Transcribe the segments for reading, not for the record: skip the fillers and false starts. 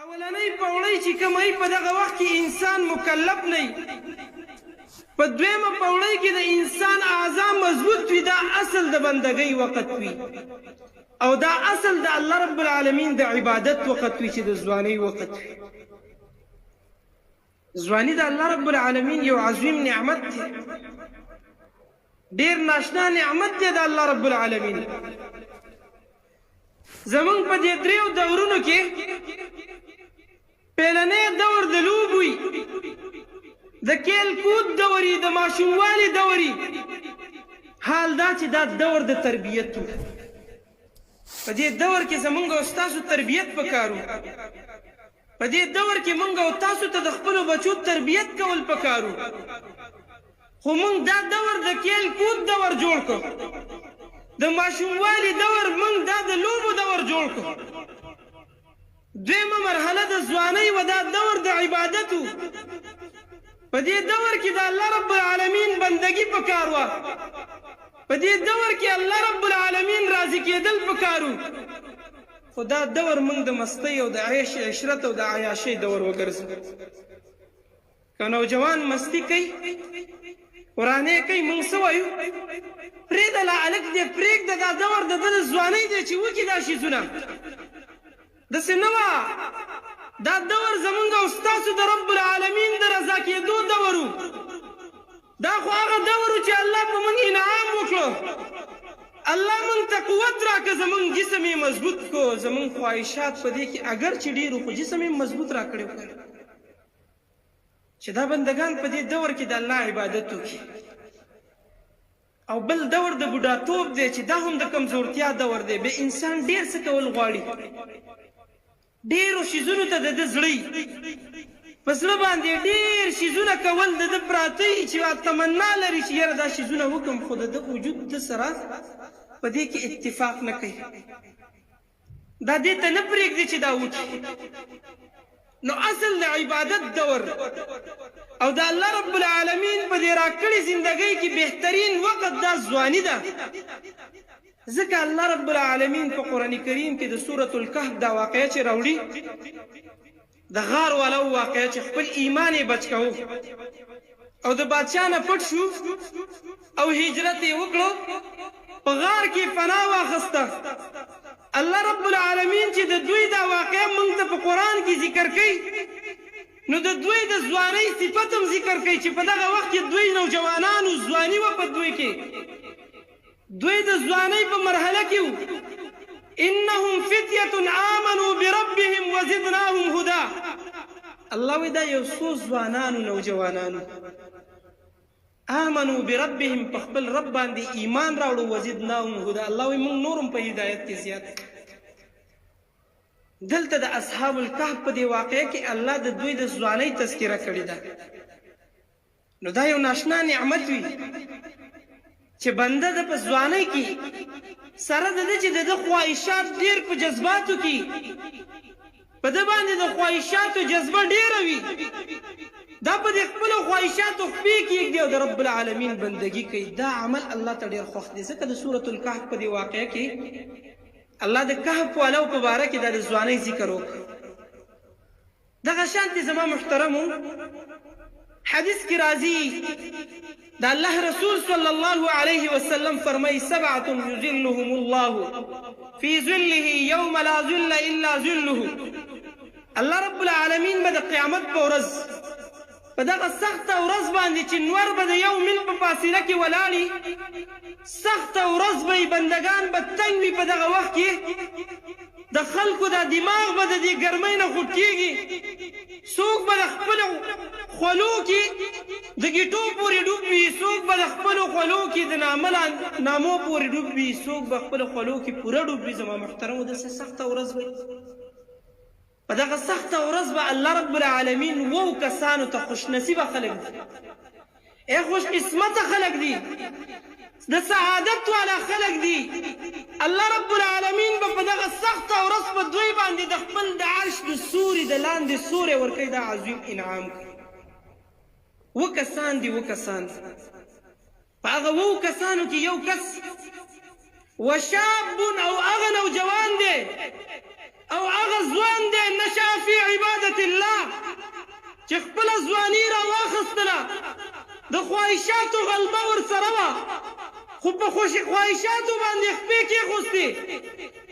اولنۍ پوړۍ چې کومه ای په دغه وخت کې انسان مکلف نه وي، په دویمه پوړۍ کې د انسان اعضا مضبوط وي، دا اصل د بندګۍ وخت وي او دا اصل د الله رب العالمین د عبادت وخت وي چې د ځوانۍ وخت وي. ځواني د الله رب العالمین یو عظیم نعمت دی، ډیر ناشنا نعمت دی د الله رب العالمین. زمونږ په دې دریو دورونو کې پیلنی دور د لوب وي، د کیل کود دور وي، د ماشوموالي دور وي. حال دا چې دا دور د تربیت و. په دې دور کې زمونږ او ستاسو تربیت پکار و. په دې دور کې مونږ او تاسو ته د خپلو بچو تربیت کول پکار و. خو مونږ دا دور د کیل کود دور جوړ کړ، د ماشوموالي دور مونږ دا د لوبو دور جوړ کړ. دویمه مرحله د ځوانۍ و، دا دور د عبادت و. په دې دور کې د الله رب العالمین بندګي پکار وه، په دې دور کې الله رب العالمین راضي کېدل پکار و. خو دا دور مونږ د مستۍ او د عیش عشرت او د عیاشۍ دور وګرځو. که نوجوان مستی کوي، ورانې کوي، مونږ څه وایو؟ پرېږده لا هلک دی، پرېږده دا دور د ده د ځوانۍ دی چې وکړي دا شیزونه. داسې نه وه، دا دور زمونږ او ستاسو د رب العالمین د رضا کېدو دور و. دا خو هغه دور و چې الله په مونږ انعام وکړو، الله مونږ ته قوت راکړه، زمونږ جسم یې مضبوط کړو، زمونږ خواهشات په دې کې اگر چې ډېر خو جسم یې مضبوط راکړی چې دا بندګان په دې دور کې د الله عبادت وکړي. او بل دور د بوډاتوب دی چې دا هم د کمزورتیا دور دی. به انسان ډېر څه کول غواړي، ډېرو شیزونو ته د ده زړه په زړه باندې ډېر شیزونه کول د ده پراته وي چې تمنا لري چې یاره دا شیزونه وکړم، خو د ده وجود ده سره په دې کې اتفاق نه کوي، دا دې ته نه پرېږدي چې دا وکړي. نو اصل د عبادت دور او د الله رب العالمین په دې راکړې زندګۍ کې بهترین وخت دا ځواني ده. ځکه الله رب العالمین په قرآن کریم کې د سورة الکهف دا واقعه چې راوړي، د غار والو واقعه چې خپل ایمان یې بچ کوو او د بادشاه نه پټ شو او هجرت یې وکړو، په غار کې پناه واخسته. الله رب العالمین چې د دوی دا واقعه موږ ته په قرآن کې ذکر کوي، نو د دوی د ځوانۍ صفت هم ذکر کوي چې په دغه وخت کې دوی نوجوانانو ځواني وه په دوی کې، دوی د ځوانۍ په مرحله کې وو. انهم فتیة آمنوا بربهم وزدناهم هدى. الله وی دا یو څو ځوانانو نوجوانانو آمنوا بربهم په خپل رب باندې ایمان راوړو، وزدناهم هدى. الله وی موږ نورم په هدایت کې زیات. دلته د اصحاب الکهف په دې واقعه کې الله د دوی د ځوانۍ تذکره کړې ده. نو دا یو ناشنا نعمت وي چې بنده د په ځوانۍ کې سره د ده چې د ده خواهشات ډېر په جذباتو کې په ده باندې د خواهشاتو جذبه ډېره وي، دا په دې خپلو خواهشاتو خپې کېږدي او د رب العالمین بندګي کوي. دا عمل الله ته ډېر خوښ دی. ځکه د سورة الکهف په دې واقعه کې الله د کهف والو په باره کې دا د ځوانۍ ذکر وکړ. دغه شانتې زما محترمو حدیث کې راځي، د الله رسول صلی الله علیه وسلم فرمایي: سبعة یظلهم الله فی ظله یوم لا ظل الا ظله. الله رب العالمین به د قیامت په ورځ په دغه سخته ورځ باندې چې نور به د یو میل په فاصله کې ولاړي، سخته ورځ به بندګان به تنګ وي. په دغه وخت کې د خلکو دا دماغ به د دې ګرمۍ نه خوټ کېږي، څوک به د خپلو خولو کې د ګیټو پورې ډوب وي، څوک به د خپلو خولو کې د نامو پورې ډوب وي، څوک به خپلو خولو کې پوره ډوب وي. زما محترمو داسې سخته ورځ وي. په دغه سخته ورځ به الله رب العالمین وو کسانو ته خوش نصیبه خلک دي، خوش قسمته خلک دي، د سعادت والا خلک دي. الله رب العالمین به په دغه سخته ورځ په دوی باندې د خپل د عرش د سوري د لاندې سوری ورکوي، دا عظیم انعام کوي. و کسان دي، و کسان دي. په هغه وو کسانو کې یو کس وشاب او هغه نوجوان دی او هغه ځوان دی نشا فی الله چې خپل ځواني را واخستله د خواهشاتو غلبه ورسره وه خو په خواهشاتو باندې خپې کېښوستې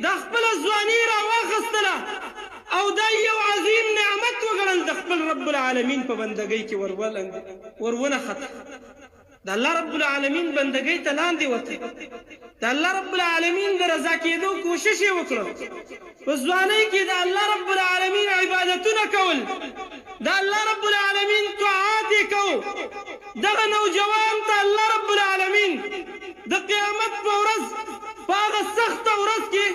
د خپله ځواني را واخستله او دا یو عظیم نعمت وګڼل د خپل رب العالمین په بندګۍ کې ورونخته د الله رب العالمین بندګۍ ته لاندې وته د الله رب العالمین د رضا کېدو کوشش یې وکړه په ځوانۍ کې د الله رب العالمین عبادتونه کول د الله رب العالمین طاعات یې کو دغه نوجوان ته الله رب العالمین د قیامت په ورځ په هغه سخته ورځ کې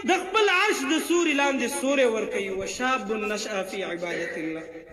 د خپل عرش د سوري لاندې سوری ورکوي وشاب نشأ فی عبادت الله